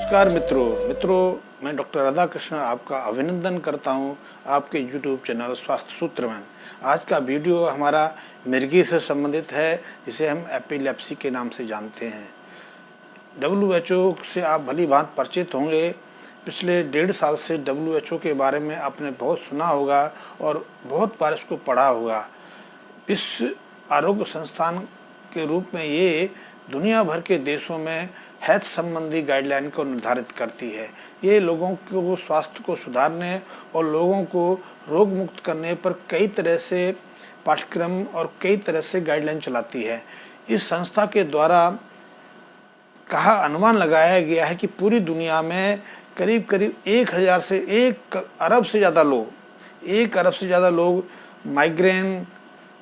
नमस्कार मित्रों मैं डॉक्टर राधाकृष्ण आपका अभिनंदन करता हूं आपके YouTube चैनल स्वास्थ्य सूत्र में। आज का वीडियो हमारा मिर्गी से संबंधित है, जिसे हम एपिलेप्सी के नाम से जानते हैं। WHO से आप भली भांति परिचित होंगे। पिछले 1.5 साल से WHO के बारे में आपने बहुत सुना होगा और बहुत बार इसको पढ़ा होगा। विश्व आरोग्य संस्थान के रूप में ये दुनिया भर के देशों में हेल्थ संबंधी गाइडलाइन को निर्धारित करती है। ये लोगों को स्वास्थ्य को सुधारने और लोगों को रोग मुक्त करने पर कई तरह से पाठ्यक्रम और कई तरह से गाइडलाइन चलाती है। इस संस्था के द्वारा अनुमान लगाया गया है कि पूरी दुनिया में करीब 1 अरब से ज़्यादा लोग माइग्रेन,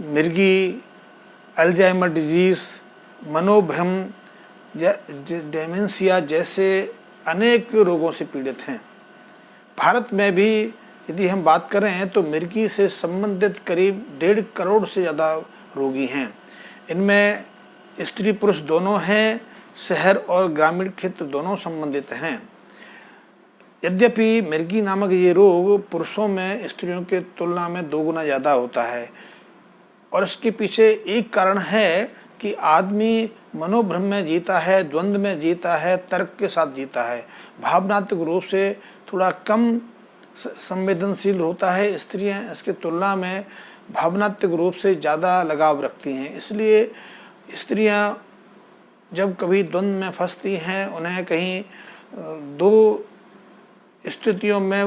मिर्गी, अल्जाइमर डिजीज़, मनोभ्रम, डेमेंशिया जैसे अनेक रोगों से पीड़ित हैं। भारत में भी यदि हम बात करें तो मिर्गी से संबंधित करीब 1.5 करोड़ से ज़्यादा रोगी हैं। इनमें स्त्री पुरुष दोनों हैं, शहर और ग्रामीण क्षेत्र दोनों संबंधित हैं। यद्यपि मिर्गी नामक ये रोग पुरुषों में स्त्रियों के तुलना में 2 गुना ज़्यादा होता है और इसके पीछे एक कारण है कि आदमी मनोभ्रम में जीता है, द्वंद्व में जीता है, तर्क के साथ जीता है, भावनात्मक रूप से थोड़ा कम संवेदनशील होता है। स्त्रियां इसके तुलना में भावनात्मक रूप से ज़्यादा लगाव रखती हैं। इसलिए स्त्रियां जब कभी द्वंद्व में फंसती हैं, उन्हें कहीं 2 स्थितियों में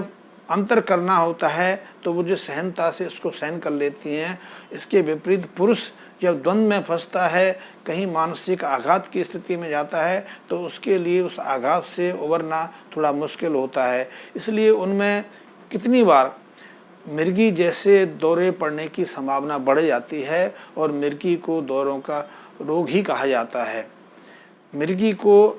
अंतर करना होता है तो वो जो सहनता से इसको सहन कर लेती हैं। इसके विपरीत पुरुष जब द्वंद्व में फंसता है, कहीं मानसिक आघात की स्थिति में जाता है तो उसके लिए उस आघात से उबरना थोड़ा मुश्किल होता है। इसलिए उनमें कितनी बार मिर्गी जैसे दौरे पड़ने की संभावना बढ़ जाती है और मिर्गी को दौरों का रोग ही कहा जाता है। मिर्गी को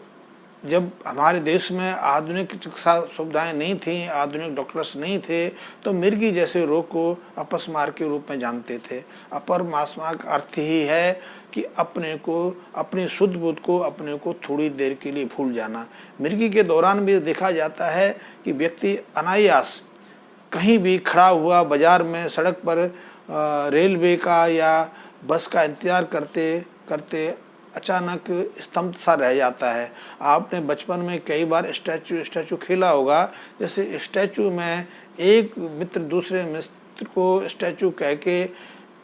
जब हमारे देश में आधुनिक चिकित्सा सुविधाएं नहीं थीं, आधुनिक डॉक्टर्स नहीं थे, तो मिर्गी जैसे रोग को अपस्मार के रूप में जानते थे। अपर मास्मा का अर्थ ही है कि अपने को, अपनी शुद्ध बुद्ध को अपने को थोड़ी देर के लिए भूल जाना। मिर्गी के दौरान भी देखा जाता है कि व्यक्ति अनायास कहीं भी खड़ा हुआ, बाजार में, सड़क पर, रेलवे का या बस का इंतज़ार करते करते अचानक स्तंभ सा रह जाता है। आपने बचपन में कई बार स्टैचू खेला होगा। जैसे स्टैचू में एक मित्र दूसरे मित्र को स्टैचू कह के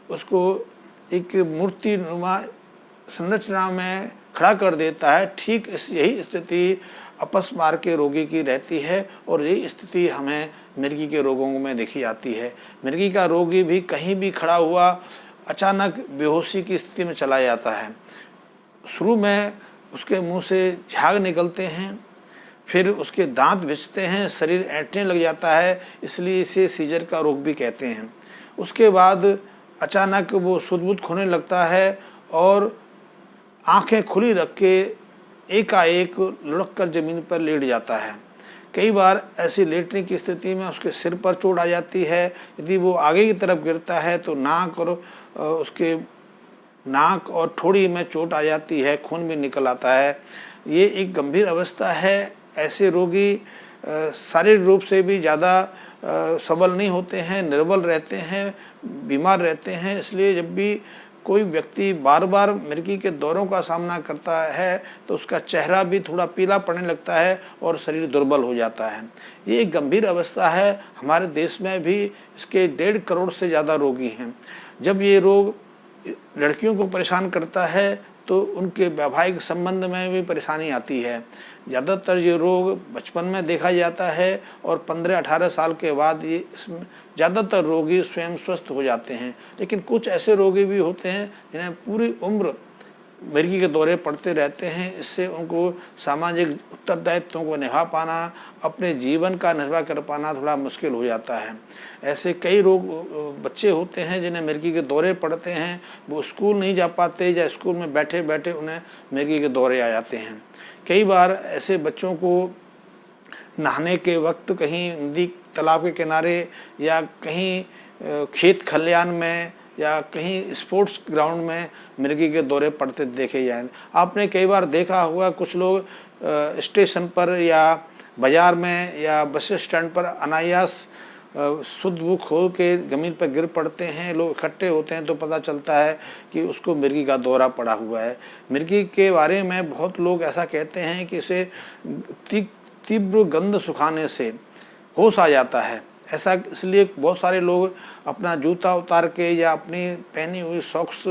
उसको एक मूर्ति नुमा संरचना में खड़ा कर देता है। ठीक यही स्थिति अपस्मार के रोगी की रहती है और यही स्थिति हमें मिर्गी के रोगों में देखी जाती है। मिर्गी का रोगी भी कहीं भी खड़ा हुआ अचानक बेहोशी की स्थिति में चला जाता है। शुरू में उसके मुंह से झाग निकलते हैं, फिर उसके दांत भिजते हैं, शरीर ऐंठने लग जाता है, इसलिए इसे सीजर का रोग भी कहते हैं। उसके बाद अचानक वो सुध-बुध खोने लगता है और आंखें खुली रख के एकाएक लुढ़क कर ज़मीन पर लेट जाता है। कई बार ऐसी लेटने की स्थिति में उसके सिर पर चोट आ जाती है। यदि वो आगे की तरफ गिरता है तो नाक और ठोड़ी में चोट आ जाती है, खून भी निकल आता है। ये एक गंभीर अवस्था है। ऐसे रोगी शारीरिक रूप से भी ज़्यादा सबल नहीं होते हैं, निर्बल रहते हैं, बीमार रहते हैं। इसलिए जब भी कोई व्यक्ति बार बार मिर्गी के दौरों का सामना करता है तो उसका चेहरा भी थोड़ा पीला पड़ने लगता है और शरीर दुर्बल हो जाता है। ये एक गंभीर अवस्था है। हमारे देश में भी इसके 1.5 करोड़ से ज़्यादा रोगी हैं। जब ये रोग लड़कियों को परेशान करता है तो उनके वैवाहिक संबंध में भी परेशानी आती है। ज़्यादातर ये रोग बचपन में देखा जाता है और 15-18 साल के बाद ये इसमें ज़्यादातर रोगी स्वयं स्वस्थ हो जाते हैं। लेकिन कुछ ऐसे रोगी भी होते हैं जिन्हें पूरी उम्र मिर्गी के दौरे पड़ते रहते हैं। इससे उनको सामाजिक उत्तरदायित्वों को निभा पाना, अपने जीवन का निर्वाह कर पाना थोड़ा मुश्किल हो जाता है। ऐसे कई बच्चे होते हैं जिन्हें मिर्गी के दौरे पड़ते हैं। वो स्कूल नहीं जा पाते या स्कूल में बैठे बैठे उन्हें मिर्गी के दौरे आ जाते हैं। कई बार ऐसे बच्चों को नहाने के वक्त कहीं नदी तालाब के किनारे या कहीं खेत खलिहान में या कहीं स्पोर्ट्स ग्राउंड में मिर्गी के दौरे पड़ते देखे जाएँ। आपने कई बार देखा होगा कुछ लोग स्टेशन पर या बाज़ार में या बस स्टैंड पर अनायास शुद्ध वो खो के ज़मीन पर गिर पड़ते हैं, लोग इकट्ठे होते हैं तो पता चलता है कि उसको मिर्गी का दौरा पड़ा हुआ है। मिर्गी के बारे में बहुत लोग ऐसा कहते हैं कि इसे तीव्र गंध सुखाने से होश आ जाता है। ऐसा इसलिए बहुत सारे लोग अपना जूता उतार के या अपनी पहनी हुई सॉक्स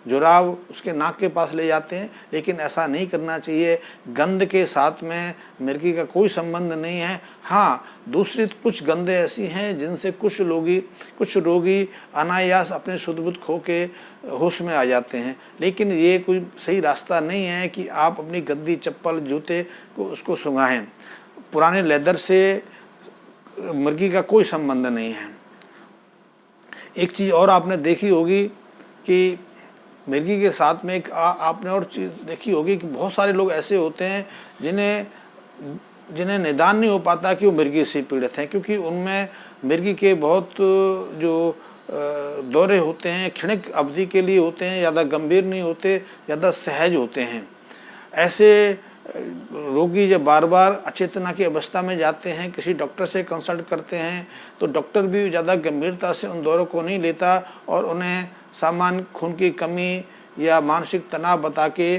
जुराब उसके नाक के पास ले जाते हैं, लेकिन ऐसा नहीं करना चाहिए। गंध के साथ में मिर्गी का कोई संबंध नहीं है। हाँ, दूसरी कुछ गंधें ऐसी हैं जिनसे कुछ रोगी अनायास अपने शुद्ध बुद्ध खो के होश में आ जाते हैं, लेकिन ये कोई सही रास्ता नहीं है कि आप अपनी गंदी चप्पल जूते को उसको सुंघाएं। पुराने लेदर से मिर्गी का कोई संबंध नहीं है। एक चीज़ और आपने देखी होगी कि मिर्गी के साथ में एक आपने और चीज़ देखी होगी कि बहुत सारे लोग ऐसे होते हैं जिन्हें निदान नहीं हो पाता कि वो मिर्गी से पीड़ित हैं, क्योंकि उनमें मिर्गी के बहुत जो दौरे होते हैं क्षणिक अवधि के लिए होते हैं, ज़्यादा गंभीर नहीं होते, ज़्यादा सहज होते हैं। ऐसे रोगी जब बार बार अचेतना की अवस्था में जाते हैं, किसी डॉक्टर से कंसल्ट करते हैं, तो डॉक्टर भी ज़्यादा गंभीरता से उन दौरों को नहीं लेता और उन्हें सामान्य खून की कमी या मानसिक तनाव बता के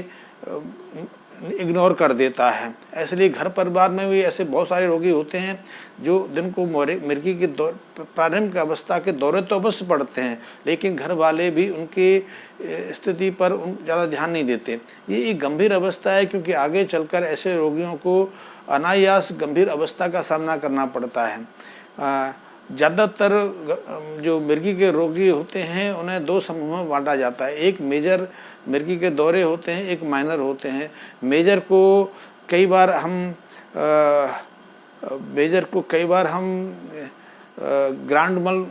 इग्नोर कर देता है। इसलिए घर परिवार में भी ऐसे बहुत सारे रोगी होते हैं जो दिन को मिर्गी की प्रारंभिक अवस्था के दौरे तो अवश्य पड़ते हैं, लेकिन घर वाले भी उनकी स्थिति पर ज़्यादा ध्यान नहीं देते। ये एक गंभीर अवस्था है, क्योंकि आगे चलकर ऐसे रोगियों को अनायास गंभीर अवस्था का सामना करना पड़ता है। ज़्यादातर जो मिर्गी के रोगी होते हैं उन्हें दो समूह में बांटा जाता है। एक मेजर मिर्गी के दौरे होते हैं, एक माइनर होते हैं। मेजर को कई बार हम ग्रांड मल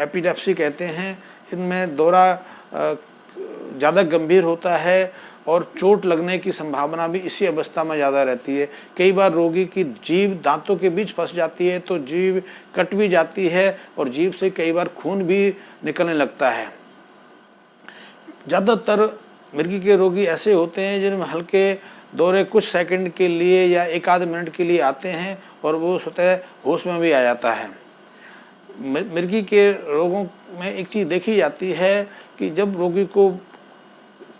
एपिलेप्सी कहते हैं। इनमें दौरा ज़्यादा गंभीर होता है और चोट लगने की संभावना भी इसी अवस्था में ज़्यादा रहती है। कई बार रोगी की जीभ दांतों के बीच फंस जाती है तो जीभ कट भी जाती है और जीभ से कई बार खून भी निकलने लगता है। ज़्यादातर मिर्गी के रोगी ऐसे होते हैं जिनमें हल्के दौरे कुछ सेकंड के लिए या एक आध मिनट के लिए आते हैं और वो स्वतः होश में भी आ जाता है। मिर्गी के रोगों में एक चीज़ देखी जाती है कि जब रोगी को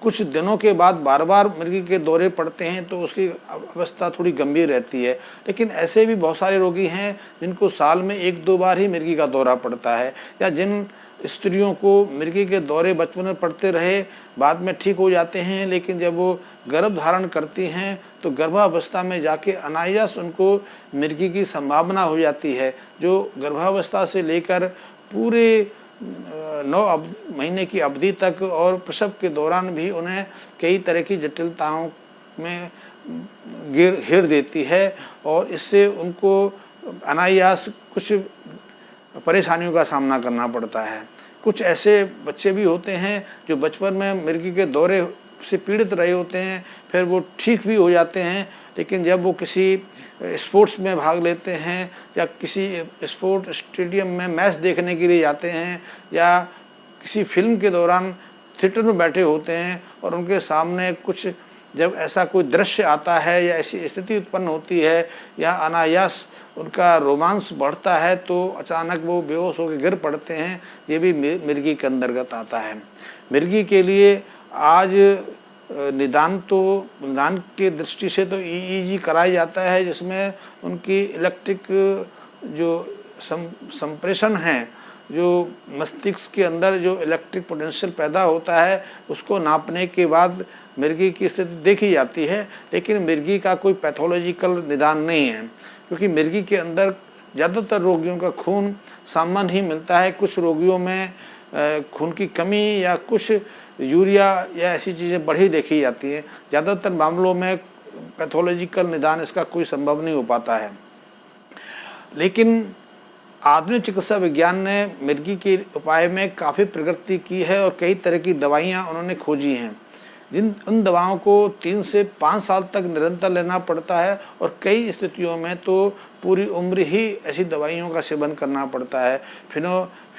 कुछ दिनों के बाद बार बार मिर्गी के दौरे पड़ते हैं तो उसकी अवस्था थोड़ी गंभीर रहती है, लेकिन ऐसे भी बहुत सारे रोगी हैं जिनको साल में एक दो बार ही मिर्गी का दौरा पड़ता है, या जिन स्त्रियों को मिर्गी के दौरे बचपन में पड़ते रहे बाद में ठीक हो जाते हैं, लेकिन जब वो गर्भ धारण करती हैं तो गर्भावस्था में जाके अनायास उनको मिर्गी की संभावना हो जाती है, जो गर्भावस्था से लेकर पूरे 9 महीने की अवधि तक और प्रसव के दौरान भी उन्हें कई तरह की जटिलताओं में घेर देती है और इससे उनको अनायास कुछ परेशानियों का सामना करना पड़ता है। कुछ ऐसे बच्चे भी होते हैं जो बचपन में मिर्गी के दौरे से पीड़ित रहे होते हैं, फिर वो ठीक भी हो जाते हैं, लेकिन जब वो किसी स्पोर्ट्स में भाग लेते हैं या किसी स्पोर्ट स्टेडियम में मैच देखने के लिए जाते हैं या किसी फिल्म के दौरान थिएटर में बैठे होते हैं और उनके सामने कुछ जब ऐसा कोई दृश्य आता है या ऐसी स्थिति उत्पन्न होती है या अनायास उनका रोमांस बढ़ता है तो अचानक वो बेहोश होकर गिर पड़ते हैं। ये भी मिर्गी के अंतर्गत आता है। मिर्गी के लिए आज निदान के दृष्टि से तो ईईजी कराया जाता है, जिसमें उनकी इलेक्ट्रिक जो संप्रेषण है, जो मस्तिष्क के अंदर जो इलेक्ट्रिक पोटेंशियल पैदा होता है उसको नापने के बाद मिर्गी की स्थिति देखी जाती है, लेकिन मिर्गी का कोई पैथोलॉजिकल निदान नहीं है, क्योंकि मिर्गी के अंदर ज़्यादातर रोगियों का खून सामान्य ही मिलता है। कुछ रोगियों में खून की कमी या कुछ यूरिया या ऐसी चीज़ें बढ़ी देखी जाती हैं। ज़्यादातर मामलों में पैथोलॉजिकल निदान इसका कोई संभव नहीं हो पाता है। लेकिन आधुनिक चिकित्सा विज्ञान ने मिर्गी के उपाय में काफ़ी प्रगति की है और कई तरह की दवाइयाँ उन्होंने खोजी हैं, उन दवाओं को 3 से 5 साल तक निरंतर लेना पड़ता है और कई स्थितियों में तो पूरी उम्र ही ऐसी दवाइयों का सेवन करना पड़ता है।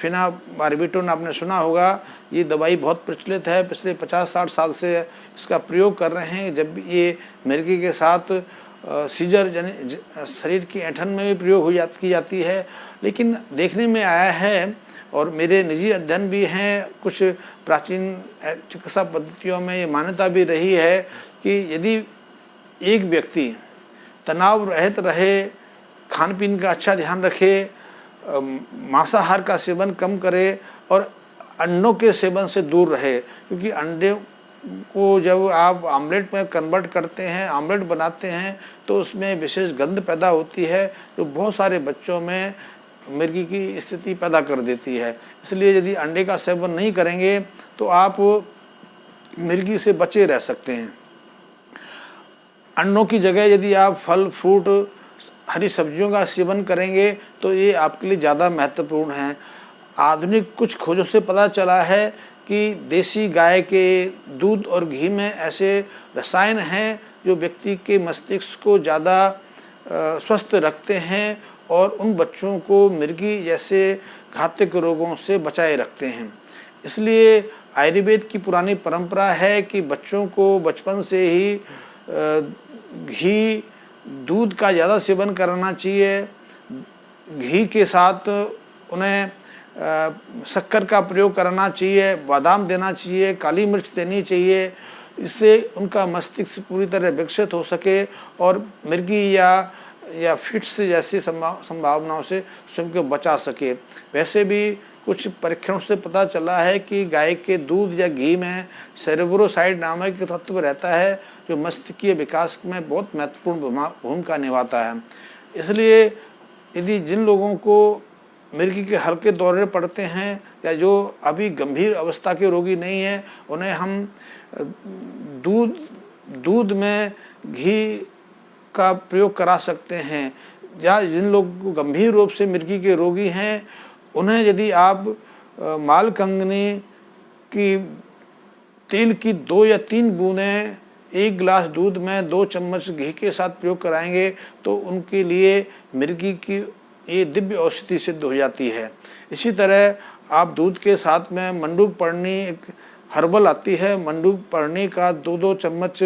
फिनाबार्बिटोन आपने सुना होगा, ये दवाई बहुत प्रचलित है, पिछले 50-60 साल से इसका प्रयोग कर रहे हैं। जब ये मिर्गी के साथ सीजर यानी शरीर की ऐंठन में भी प्रयोग की जाती है। लेकिन देखने में आया है और मेरे निजी अध्ययन भी हैं, कुछ प्राचीन चिकित्सा पद्धतियों में ये मान्यता भी रही है कि यदि एक व्यक्ति तनाव रहित रहे, खान पीन का अच्छा ध्यान रखे, मांसाहार का सेवन कम करे और अंडों के सेवन से दूर रहे, क्योंकि अंडे को जब आप आमलेट में कन्वर्ट करते हैं, आमलेट बनाते हैं, तो उसमें विशेष गंध पैदा होती है जो बहुत सारे बच्चों में मिर्गी की स्थिति पैदा कर देती है। इसलिए यदि अंडे का सेवन नहीं करेंगे तो आप मिर्गी से बचे रह सकते हैं। अंडों की जगह यदि आप फल फ्रूट हरी सब्जियों का सेवन करेंगे तो ये आपके लिए ज़्यादा महत्वपूर्ण है। आधुनिक कुछ खोजों से पता चला है कि देसी गाय के दूध और घी में ऐसे रसायन हैं जो व्यक्ति के मस्तिष्क को ज़्यादा स्वस्थ रखते हैं और उन बच्चों को मिर्गी जैसे घातक रोगों से बचाए रखते हैं। इसलिए आयुर्वेद की पुरानी परंपरा है कि बच्चों को बचपन से ही घी दूध का ज़्यादा सेवन कराना चाहिए। घी के साथ उन्हें शक्कर का प्रयोग करना चाहिए, बादाम देना चाहिए, काली मिर्च देनी चाहिए। इससे उनका मस्तिष्क पूरी तरह विकसित हो सके और मिर्गी या फिट्स जैसी संभावनाओं से स्वयं को बचा सके। वैसे भी कुछ परीक्षणों से पता चला है कि गाय के दूध या घी में सेरेब्रोसाइड नामक एक तत्व रहता है जो मस्तिष्कीय विकास में बहुत महत्वपूर्ण भूमिका निभाता है। इसलिए यदि जिन लोगों को मिर्गी के हल्के दौरे पड़ते हैं या जो अभी गंभीर अवस्था के रोगी नहीं हैं, उन्हें हम दूध में घी का प्रयोग करा सकते हैं। या जिन लोग गंभीर रूप से मिर्गी के रोगी हैं, उन्हें यदि आप मालकंगनी की तेल की 2 या 3 बूंदें 1 गिलास दूध में 2 चम्मच घी के साथ प्रयोग कराएंगे तो उनके लिए मिर्गी की ये दिव्य औषधि सिद्ध हो जाती है। इसी तरह आप दूध के साथ में मंडूक पर्णी एक हर्बल आती है, मंडूक पर्णी का 2-2 चम्मच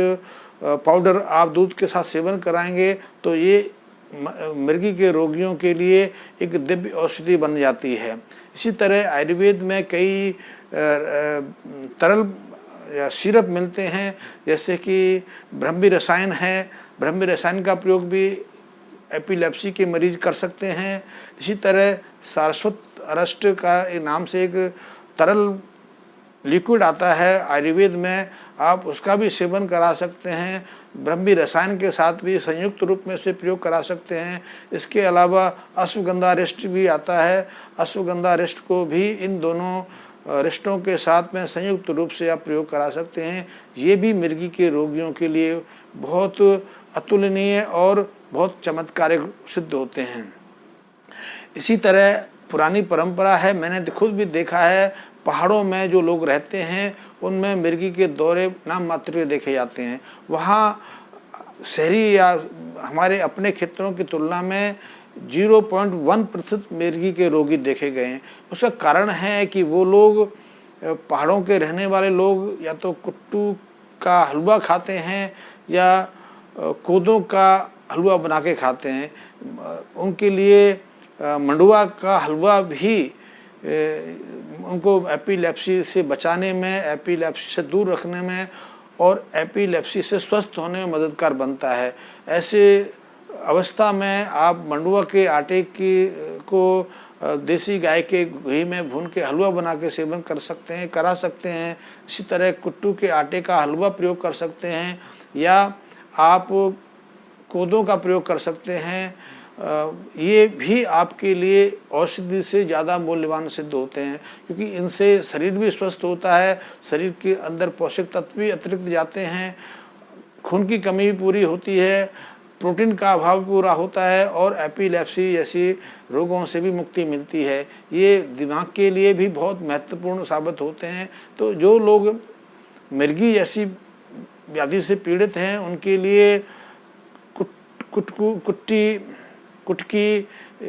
पाउडर आप दूध के साथ सेवन कराएंगे तो ये मिर्गी के रोगियों के लिए एक दिव्य औषधि बन जाती है। इसी तरह आयुर्वेद में कई तरल या सिरप मिलते हैं, जैसे कि ब्रह्मी रसायन है। ब्रह्मी रसायन का प्रयोग भी एपिलेप्सी के मरीज कर सकते हैं। इसी तरह सारस्वत अरस्ट का नाम से एक तरल लिक्विड आता है आयुर्वेद में, आप उसका भी सेवन करा सकते हैं। ब्रह्मी रसायन के साथ भी संयुक्त रूप में से प्रयोग करा सकते हैं। इसके अलावा अश्वगंधा रिष्ट भी आता है। अश्वगंधा रिष्ट को भी इन दोनों रिष्टों के साथ में संयुक्त रूप से आप प्रयोग करा सकते हैं। ये भी मिर्गी के रोगियों के लिए बहुत अतुलनीय और बहुत चमत्कारिक सिद्ध होते हैं। इसी तरह पुरानी परंपरा है, मैंने खुद भी देखा है, पहाड़ों में जो लोग रहते हैं उनमें मिर्गी के दौरे नाम मात्र देखे जाते हैं। वहाँ शहरी या हमारे अपने क्षेत्रों की तुलना में 0.1% मिर्गी के रोगी देखे गए हैं। उसका कारण है कि वो लोग पहाड़ों के रहने वाले लोग या तो कुट्टू का हलवा खाते हैं या कोदों का हलवा बना के खाते हैं। उनके लिए मंडुआ का हलवा भी उनको एपिलेप्सी से बचाने में, एपिलेप्सी से दूर रखने में और एपिलेप्सी से स्वस्थ होने में मददगार बनता है। ऐसे अवस्था में आप मंडुआ के आटे को देसी गाय के घी में भून के हलवा बना के सेवन करा सकते हैं। इसी तरह कुट्टू के आटे का हलवा प्रयोग कर सकते हैं या आप कोदों का प्रयोग कर सकते हैं। ये भी आपके लिए औषधि से ज़्यादा मूल्यवान सिद्ध होते हैं, क्योंकि इनसे शरीर भी स्वस्थ होता है, शरीर के अंदर पोषक तत्व भी अतिरिक्त जाते हैं, खून की कमी भी पूरी होती है, प्रोटीन का अभाव पूरा होता है और एपिलेप्सी जैसी रोगों से भी मुक्ति मिलती है। ये दिमाग के लिए भी बहुत महत्वपूर्ण साबित होते हैं। तो जो लोग मिर्गी जैसी व्याधि से पीड़ित हैं उनके लिए कुटकी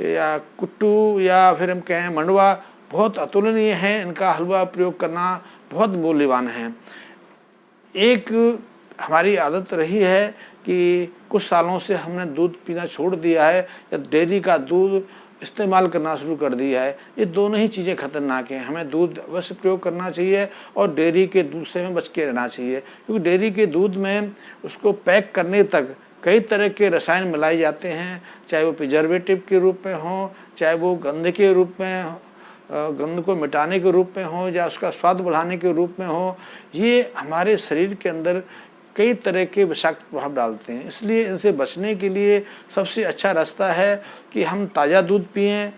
या कुट्टू या फिर हम कहें मंडुआ बहुत अतुलनीय है। इनका हलवा प्रयोग करना बहुत मूल्यवान है। एक हमारी आदत रही है कि कुछ सालों से हमने दूध पीना छोड़ दिया है या डेयरी का दूध इस्तेमाल करना शुरू कर दिया है। ये दोनों ही चीज़ें खतरनाक हैं। हमें दूध अवश्य प्रयोग करना चाहिए और डेयरी के दूध से हमें बच के रहना चाहिए, क्योंकि डेयरी के दूध में उसको पैक करने तक कई तरह के रसायन मिलाए जाते हैं, चाहे वो प्रिजर्वेटिव के रूप में हो, चाहे वो गंध के रूप में, गंध को मिटाने के रूप में हो, या उसका स्वाद बढ़ाने के रूप में हो। ये हमारे शरीर के अंदर कई तरह के विषाक्त प्रभाव डालते हैं। इसलिए इनसे बचने के लिए सबसे अच्छा रास्ता है कि हम ताज़ा दूध पिएं,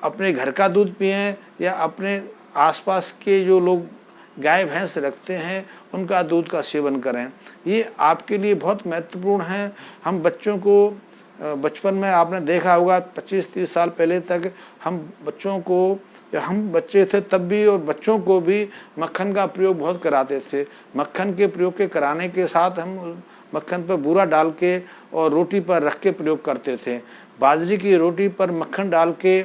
अपने घर का दूध पिएं, या अपने आसपास के जो लोग गाय भैंस रखते हैं उनका दूध का सेवन करें। ये आपके लिए बहुत महत्वपूर्ण है। हम बच्चों को बचपन में आपने देखा होगा 25-30 साल पहले तक हम बच्चों को, जब हम बच्चे थे तब भी और बच्चों को भी मक्खन का प्रयोग बहुत कराते थे। मक्खन के प्रयोग के कराने के साथ हम मक्खन पर बूरा डाल के और रोटी पर रख के प्रयोग करते थे। बाजरे की रोटी पर मक्खन डाल के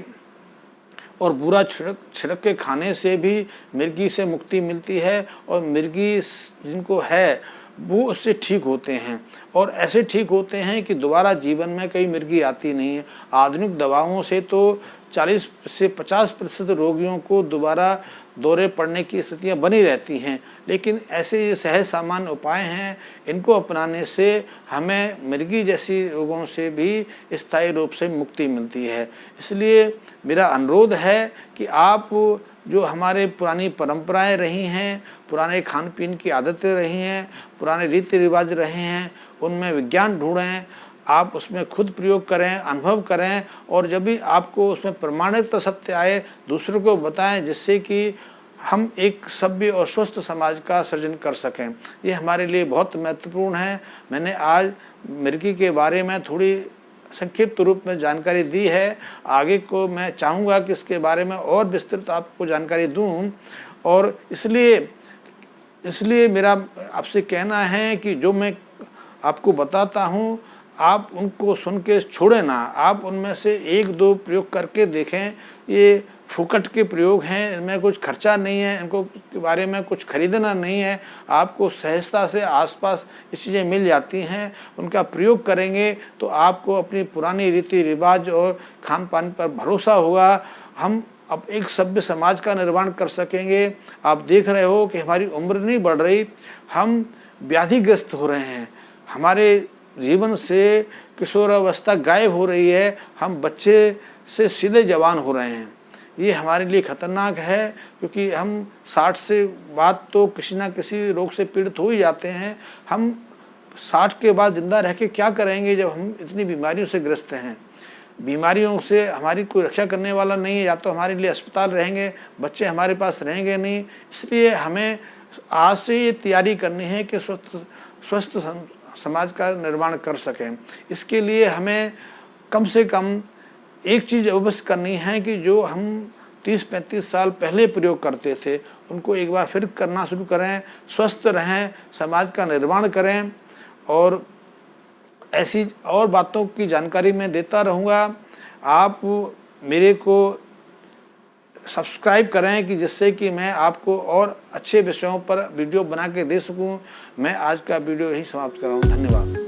और बूरा छिड़क के खाने से भी मिर्गी से मुक्ति मिलती है, और मिर्गी जिनको है वो उससे ठीक होते हैं, और ऐसे ठीक होते हैं कि दोबारा जीवन में कई मिर्गी आती नहीं है। आधुनिक दवाओं से तो 40 से 50% रोगियों को दोबारा दौरे पड़ने की स्थितियां बनी रहती हैं, लेकिन ऐसे ये सहज सामान्य उपाय हैं, इनको अपनाने से हमें मिर्गी जैसी रोगों से भी स्थायी रूप से मुक्ति मिलती है। इसलिए मेरा अनुरोध है कि आप जो हमारे पुरानी परंपराएं रही हैं, पुराने खान पीन की आदतें रही हैं, पुराने रीति रिवाज रहे हैं, उनमें विज्ञान ढूंढें, आप उसमें खुद प्रयोग करें, अनुभव करें, और जब भी आपको उसमें प्रमाणित सत्य आए दूसरों को बताएं, जिससे कि हम एक सभ्य और स्वस्थ समाज का सृजन कर सकें। ये हमारे लिए बहुत महत्वपूर्ण है। मैंने आज मिर्गी के बारे में थोड़ी संक्षिप्त रूप में जानकारी दी है। आगे को मैं चाहूँगा कि इसके बारे में और विस्तृत आपको जानकारी दूँ, और इसलिए मेरा आपसे कहना है कि जो मैं आपको बताता हूँ आप उनको सुन के छोड़े ना, आप उनमें से 1-2 प्रयोग करके देखें। ये फुकट के प्रयोग हैं, इनमें कुछ खर्चा नहीं है, इनको के बारे में कुछ खरीदना नहीं है, आपको सहजता से आसपास ये चीज़ें मिल जाती हैं। उनका प्रयोग करेंगे तो आपको अपनी पुरानी रीति रिवाज और खान पान पर भरोसा होगा। हम अब एक सभ्य समाज का निर्माण कर सकेंगे। आप देख रहे हो कि हमारी उम्र नहीं बढ़ रही, हम व्याधिग्रस्त हो रहे हैं, हमारे जीवन से किशोरावस्था गायब हो रही है, हम बच्चे से सीधे जवान हो रहे हैं। ये हमारे लिए खतरनाक है, क्योंकि हम 60 से बाद तो किसी ना किसी रोग से पीड़ित हो ही जाते हैं। हम 60 के बाद जिंदा रह के क्या करेंगे जब हम इतनी बीमारियों से ग्रस्त हैं। बीमारियों से हमारी कोई रक्षा करने वाला नहीं है, या तो हमारे लिए अस्पताल रहेंगे, बच्चे हमारे पास रहेंगे नहीं। इसलिए हमें आज से ये तैयारी करनी है कि स्वस्थ समाज का निर्माण कर सकें। इसके लिए हमें कम से कम एक चीज़ अवश्य करनी है कि जो हम 30-35 साल पहले प्रयोग करते थे उनको एक बार फिर करना शुरू करें, स्वस्थ रहें, समाज का निर्माण करें। और ऐसी और बातों की जानकारी मैं देता रहूँगा। आप मेरे को सब्सक्राइब करें कि जिससे कि मैं आपको और अच्छे विषयों पर वीडियो बना के दे सकूं। मैं आज का वीडियो यही समाप्त कर रहा हूँ। धन्यवाद।